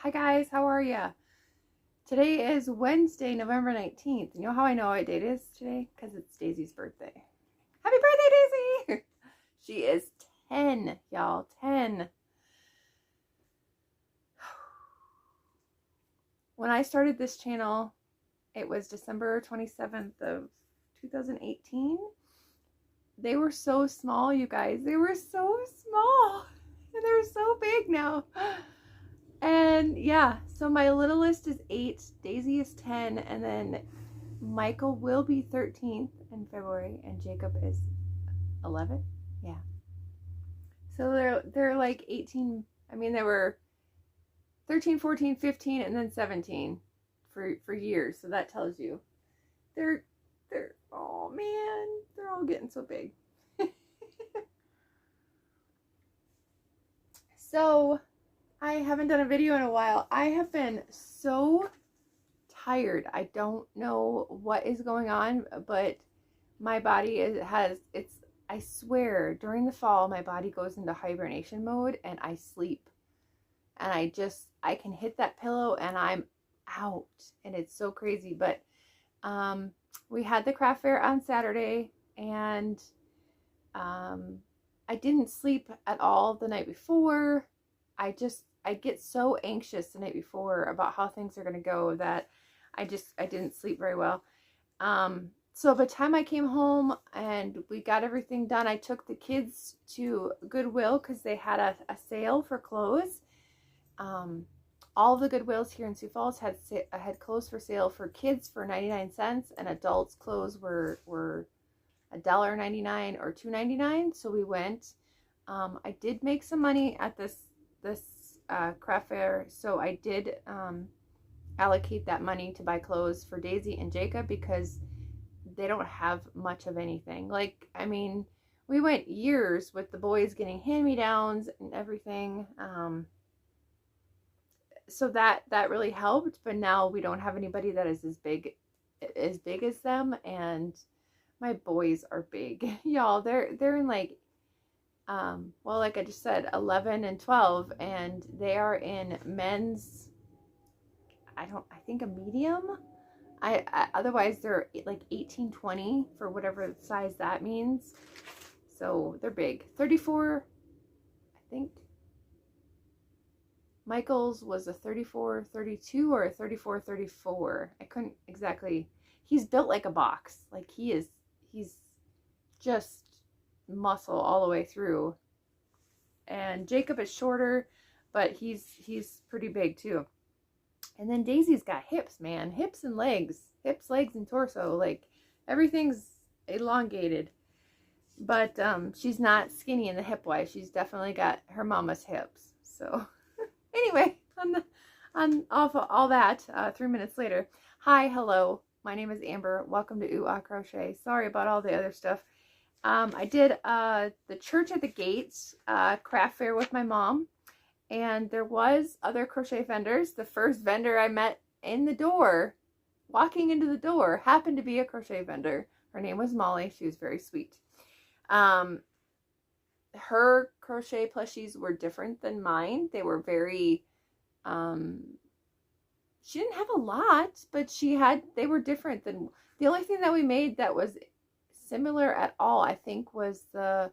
Hi guys, how are ya? Today is Wednesday, November 19th. You know how I know what date it is today? Because it's Daisy's birthday. Happy birthday, Daisy! She is 10, y'all. 10. When I started this channel, it was December 27th of 2018. They were so small, you guys. They were so small. And they're so big now. And yeah, so my littlest is 8, Daisy is 10, and then Michael will be 13th in February, and Jacob is 11. Yeah. So they're like 18. I mean, they were 13, 14, 15, and then 17 for years. So that tells you they're oh man, they're all getting so big. So I haven't done a video in a while. I have been so tired. I don't know what is going on, but my body I swear, during the fall, my body goes into hibernation mode and I sleep. And I can hit that pillow and I'm out. And it's so crazy. But we had the craft fair on Saturday, and I didn't sleep at all the night before. I get so anxious the night before about how things are going to go that I didn't sleep very well. So by the time I came home and we got everything done, I took the kids to Goodwill because they had a sale for clothes. All the Goodwills here in Sioux Falls had clothes for sale for kids for 99 cents, and adults clothes were $1.99 or $2.99. So we went. I did make some money at this craft fair, so I did allocate that money to buy clothes for Daisy and Jacob because they don't have much of anything. Like, I mean, we went years with the boys getting hand-me-downs and everything. So that really helped, but now we don't have anybody that is as big as them, and my boys are big. Y'all, they're in like well, like I just said, 11 and 12, and they are in men's, I think a medium. Otherwise they're like 18, 20 for whatever size that means. So they're big. 34, I think. Michael's was a 34, 32 or a 34, 34. I couldn't exactly. He's built like a box. Like he's just muscle all the way through. And Jacob is shorter, but he's pretty big too. And then Daisy's got hips, man. Hips and legs. Hips, legs, and torso. Like, everything's elongated. But she's not skinny in the hip-wise. She's definitely got her mama's hips. So, anyway, on off of all that, 3 minutes later. Hi, hello. My name is Amber. Welcome to oohaahcrochet. Sorry about all the other stuff. I did the Church at the Gates craft fair with my mom. And there was other crochet vendors. The first vendor I met in the door, walking into the door, happened to be a crochet vendor. Her name was Molly. She was very sweet. Her crochet plushies were different than mine. They were very, she didn't have a lot, but they were different than, the only thing that we made that was similar at all, I think, was I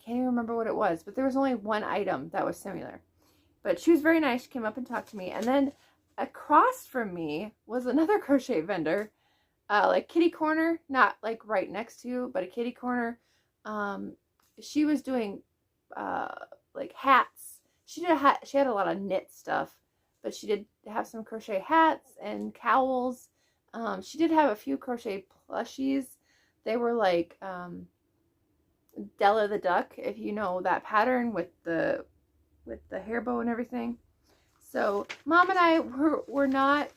can't even remember what it was, but there was only one item that was similar. But she was very nice. She came up and talked to me. And then across from me was another crochet vendor, like kitty corner, not like right next to, but a kitty corner. She was doing like hats. She had a lot of knit stuff, but she did have some crochet hats and cowls. She did have a few crochet plushies. They were like Della the Duck, if you know that pattern with the hair bow and everything. So Mom and I were not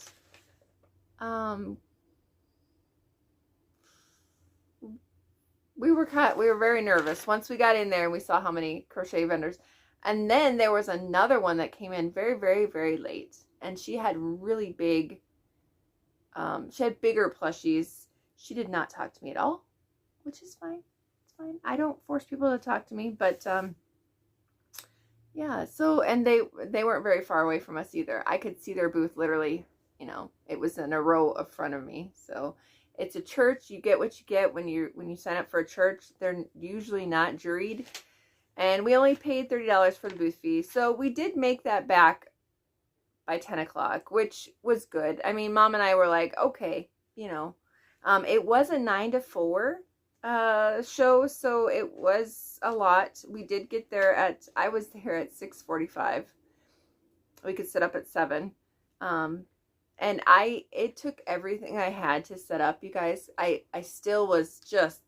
we were very nervous once we got in there and we saw how many crochet vendors. And then there was another one that came in very, very, very late, and she had really big she had bigger plushies. She did not talk to me at all, which is fine. It's fine. I don't force people to talk to me, but Yeah, so, and they weren't very far away from us either. I could see their booth literally, you know, it was in a row in front of me. So it's a church. You get what you get when you sign up for a church. They're usually not juried. And we only paid $30 for the booth fee. So we did make that back by 10 o'clock, which was good. I mean, Mom and I were like, okay, you know, it was a 9 to 4 show, so it was a lot. We did get there I was there at 6:45. We could set up at 7. And it took everything I had to set up, you guys. I still was just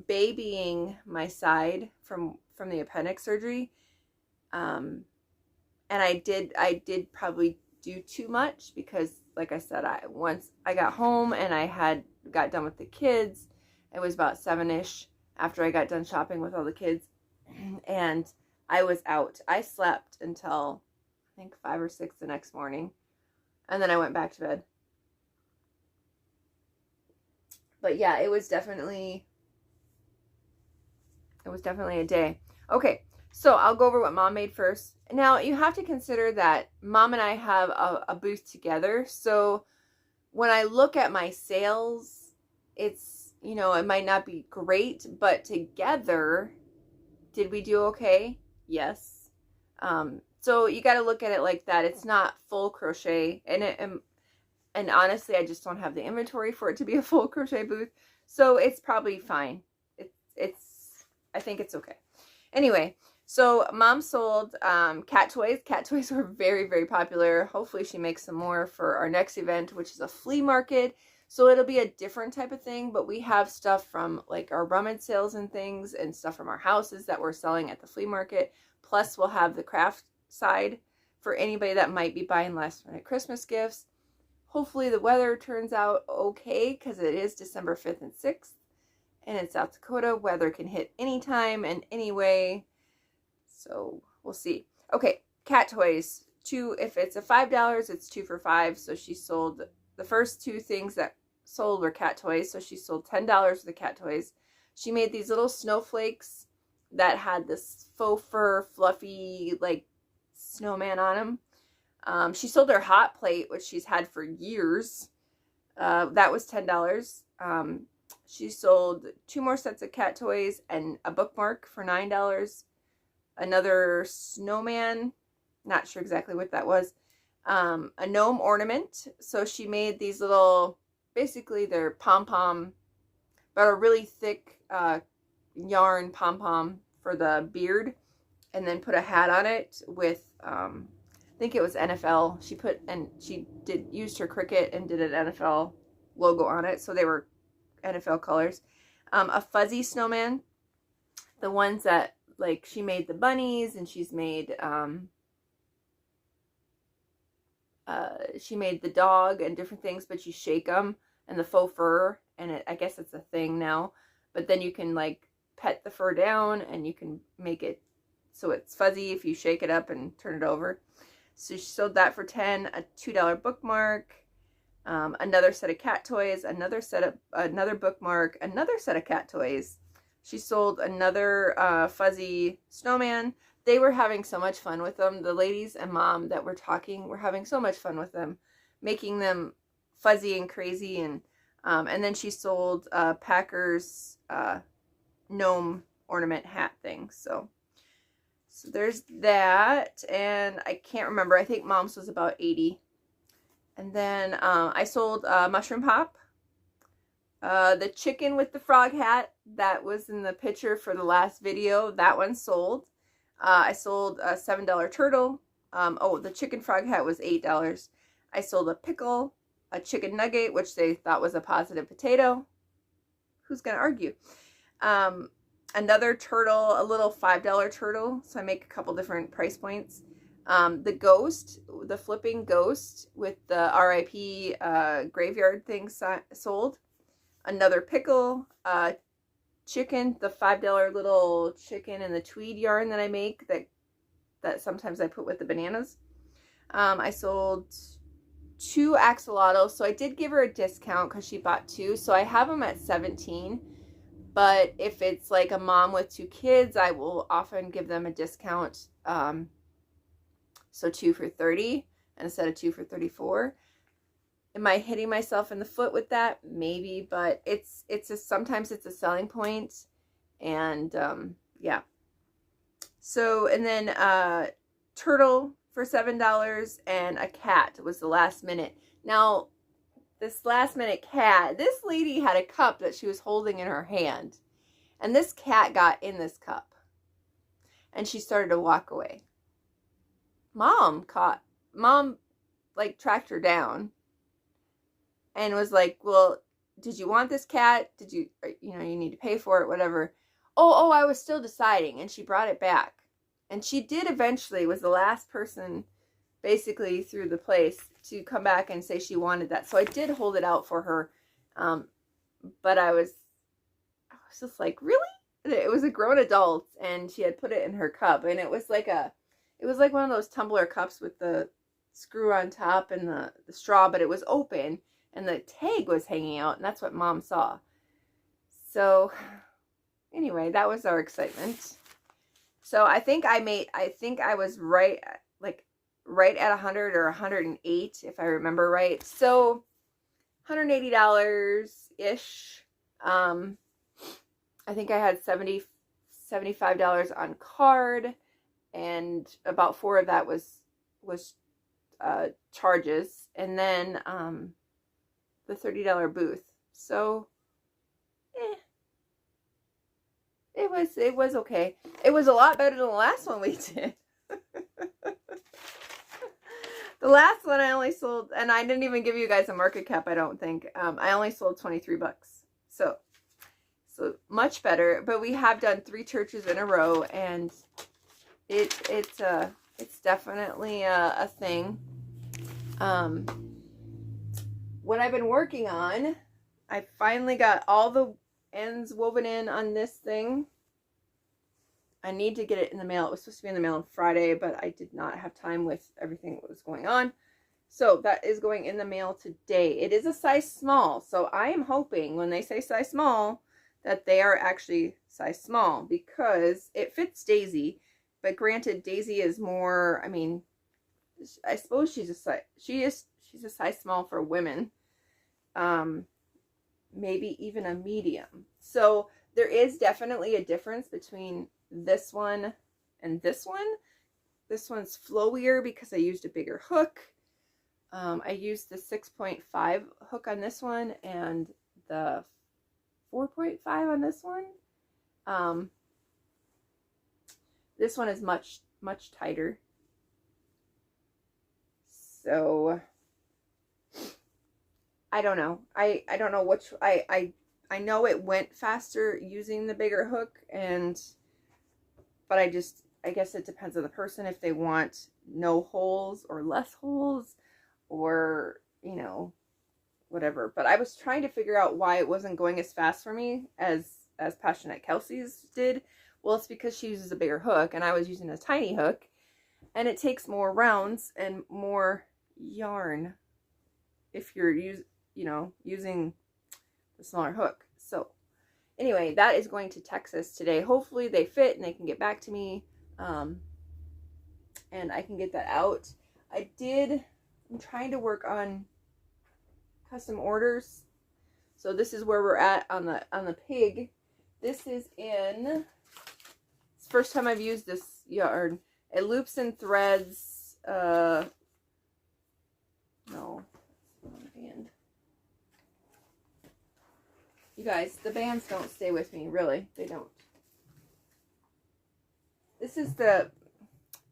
babying my side from the appendix surgery. And I did probably do too much because, like I said, once I got home and I got done with the kids, it was about 7-ish after I got done shopping with all the kids, and I was out. I slept until I think 5 or 6 the next morning, and then I went back to bed. But yeah, it was definitely a day. Okay, so I'll go over what Mom made first. Now, you have to consider that Mom and I have a booth together. So when I look at my sales, it's, you know, it might not be great, but together, did we do okay? Yes. So you got to look at it like that. It's not full crochet. And honestly, I just don't have the inventory for it to be a full crochet booth. So it's probably fine. I think it's okay. Anyway, so Mom sold cat toys. Cat toys were very, very popular. Hopefully she makes some more for our next event, which is a flea market. So it'll be a different type of thing, but we have stuff from like our rummage sales and things and stuff from our houses that we're selling at the flea market. Plus we'll have the craft side for anybody that might be buying last minute Christmas gifts. Hopefully the weather turns out okay because it is December 5th and 6th. And in South Dakota, weather can hit anytime and anyway. So we'll see. Okay, cat toys. If it's a $5, it's 2 for $5. So she sold the first 2 things that sold were cat toys. So she sold $10 for the cat toys. She made these little snowflakes that had this faux fur, fluffy, like snowman on them. She sold her hot plate, which she's had for years. That was $10. She sold 2 more sets of cat toys and a bookmark for $9. Another snowman, not sure exactly what that was. A gnome ornament. So she made these little, basically they're pom-pom, but a really thick yarn pom-pom for the beard, and then put a hat on it with, I think it was NFL. She used her Cricut and did an NFL logo on it. So they were NFL colors. A fuzzy snowman, the ones that, like, she made the bunnies, and she's made she made the dog and different things, but you shake them, and the faux fur, and I guess it's a thing now, but then you can like pet the fur down and you can make it so it's fuzzy if you shake it up and turn it over. So she sold that for $10, a $2 bookmark, another set of cat toys, another bookmark, another set of cat toys. She sold another fuzzy snowman. They were having so much fun with them. The ladies and Mom that were talking were having so much fun with them, making them fuzzy and crazy. And then she sold Packer's gnome ornament hat thing. So there's that. And I can't remember. I think Mom's was about 80. And then I sold Mushroom Pop. The chicken with the frog hat that was in the picture for the last video, that one sold. I sold a $7 turtle. The chicken frog hat was $8. I sold a pickle, a chicken nugget, which they thought was a positive potato. Who's going to argue? Another turtle, a little $5 turtle. So I make a couple different price points. The ghost, the flipping ghost with the RIP graveyard thing sold. Another pickle, chicken, the $5 little chicken and the tweed yarn that I make that sometimes I put with the bananas. I sold 2 axolotls. So I did give her a discount because she bought 2. So I have them at $17. But if it's like a mom with 2 kids, I will often give them a discount. So 2 for $30 instead of 2 for $34. Am I hitting myself in the foot with that? Maybe, but sometimes it's a selling point. And yeah. So, and then turtle for $7 and a cat was the last minute. Now, this last minute cat, this lady had a cup that she was holding in her hand. And this cat got in this cup. And she started to walk away. Mom like tracked her down. And was like, well, did you want this cat? Did you, you need to pay for it, whatever. Oh, I was still deciding. And she brought it back. And she did eventually, was the last person basically through the place to come back and say she wanted that. So I did hold it out for her. But I was just like, really? It was a grown adult and she had put it in her cup. And it was like one of those tumbler cups with the screw on top and the straw, but it was open and the tag was hanging out, and that's what Mom saw. So anyway, that was our excitement. So I think I was right at 100 or 108, if I remember right. So $180-ish. I think I had $75 on card, and about 4 of that was charges, and then the $30 booth. So it was okay. It was a lot better than the last one we did. The last one I only sold, and I didn't even give you guys a market cap, I don't think. I only sold $23. So much better. But we have done 3 churches in a row, and it's definitely a thing. What I've been working on, I finally got all the ends woven in on this thing. I need to get it in the mail. It was supposed to be in the mail on Friday, but I did not have time with everything that was going on. So that is going in the mail today. It is a size small. So I am hoping when they say size small that they are actually size small, because it fits Daisy. But granted, Daisy is more, I mean, I suppose she's a size small for women. Maybe even a medium. So there is definitely a difference between this one and this one. This one's flowier because I used a bigger hook. I used the 6.5 hook on this one and the 4.5 on this one. This one is much tighter. So I don't know. I don't know which. I know it went faster using the bigger hook, but I guess it depends on the person if they want no holes or less holes, or whatever. But I was trying to figure out why it wasn't going as fast for me as Passionate Kelsey's did. Well, it's because she uses a bigger hook and I was using a tiny hook, and it takes more rounds and more yarn if you're using the smaller hook. So anyway, that is going to Texas today. Hopefully they fit and they can get back to me, and I can get that out. I'm trying to work on custom orders. So this is where we're at on the pig. This is it's the first time I've used this yarn. It loops and threads. No, band. You guys, the bands don't stay with me, really. They don't. This is it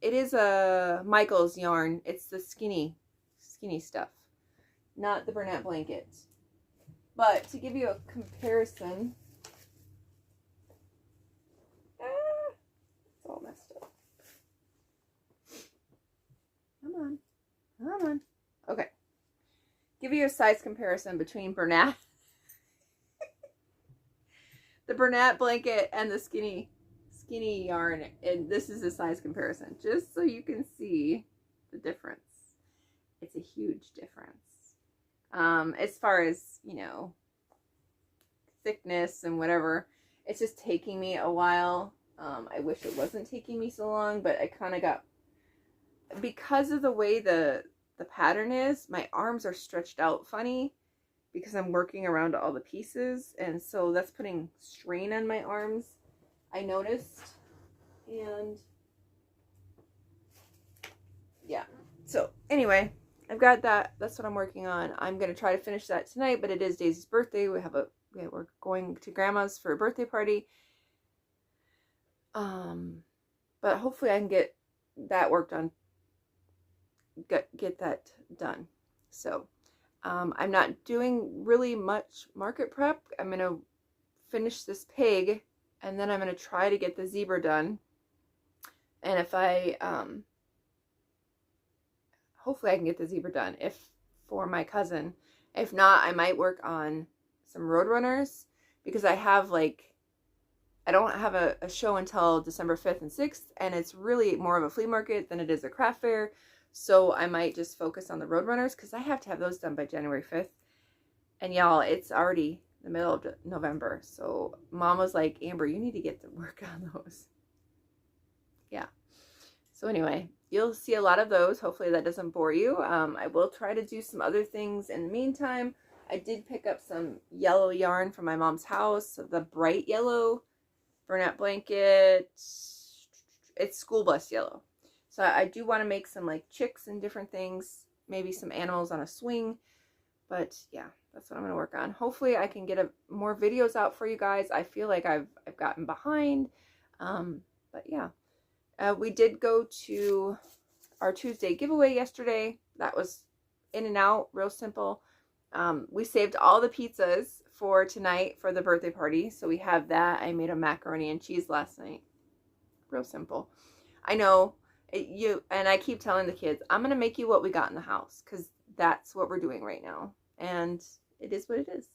is a Michael's yarn. It's the skinny stuff, not the Bernat blanket. But to give you a comparison, it's all messed up. Come on. Okay. Give you a size comparison between Bernat, the Bernat blanket, and the skinny yarn. And this is a size comparison, just so you can see the difference. It's a huge difference. As far as, thickness and whatever. It's just taking me a while. I wish it wasn't taking me so long, but I kind of got, because of the way the pattern is, my arms are stretched out funny because I'm working around all the pieces, and so that's putting strain on my arms, I noticed. And yeah, so anyway, I've got that. That's what I'm working on. I'm gonna try to finish that tonight, but it is Daisy's birthday. We're going to Grandma's for a birthday party. But hopefully I can get that work done. Get that done. So I'm not doing really much market prep. I'm gonna finish this pig, and then I'm gonna try to get the zebra done. And if I hopefully I can get the zebra done for my cousin. If not, I might work on some Roadrunners, because I have I don't have a show until December 5th and 6th, and it's really more of a flea market than it is a craft fair. So I might just focus on the Roadrunners, because I have to have those done by January 5th. And y'all, it's already the middle of November. So Mom was like, Amber, you need to get to work on those. Yeah. So anyway, you'll see a lot of those. Hopefully that doesn't bore you. I will try to do some other things in the meantime. I did pick up some yellow yarn from my mom's house, the bright yellow burnout blanket. It's school bus yellow. So I do want to make some chicks and different things, maybe some animals on a swing. But yeah, that's what I'm going to work on. Hopefully I can get more videos out for you guys. I feel like I've gotten behind. But yeah. We did go to our Tuesday giveaway yesterday. That was in and out, real simple. We saved all the pizzas for tonight for the birthday party. So we have that. I made a macaroni and cheese last night. Real simple. I know and I keep telling the kids, I'm going to make you what we got in the house, because that's what we're doing right now. And it is what it is.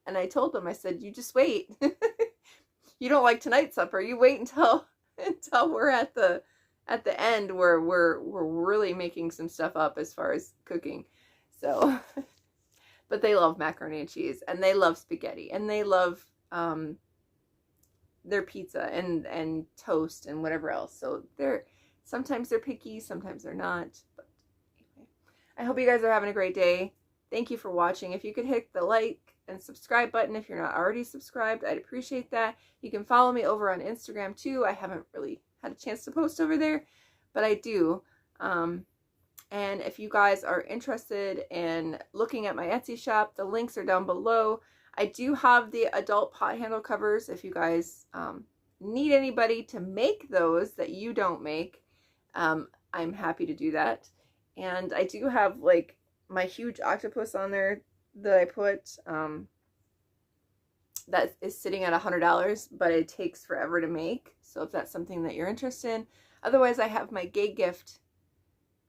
And I told them, I said, you just wait. You don't like tonight's supper. You wait until we're at the end where we're really making some stuff up as far as cooking. So but they love macaroni and cheese, and they love spaghetti, and they love their pizza and toast and whatever else. So sometimes they're picky, sometimes they're not. But anyway, I hope you guys are having a great day. Thank you for watching. If you could hit the like and subscribe button if you're not already subscribed, I'd appreciate that. You can follow me over on Instagram too. I haven't really had a chance to post over there, but I do. And if you guys are interested in looking at my Etsy shop, the links are down below. I do have the adult pot handle covers. If you guys need anybody to make those that you don't make, I'm happy to do that. And I do have my huge octopus on there that I put, that is sitting at $100, but it takes forever to make. So if that's something that you're interested in. Otherwise, I have my gay gift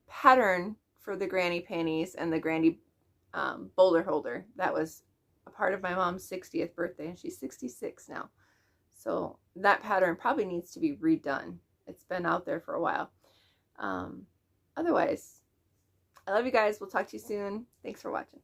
pattern for the granny panties and the granny boulder holder. That was a part of my mom's 60th birthday, and she's 66 now. So that pattern probably needs to be redone. It's been out there for a while. Otherwise, I love you guys. We'll talk to you soon. Thanks for watching.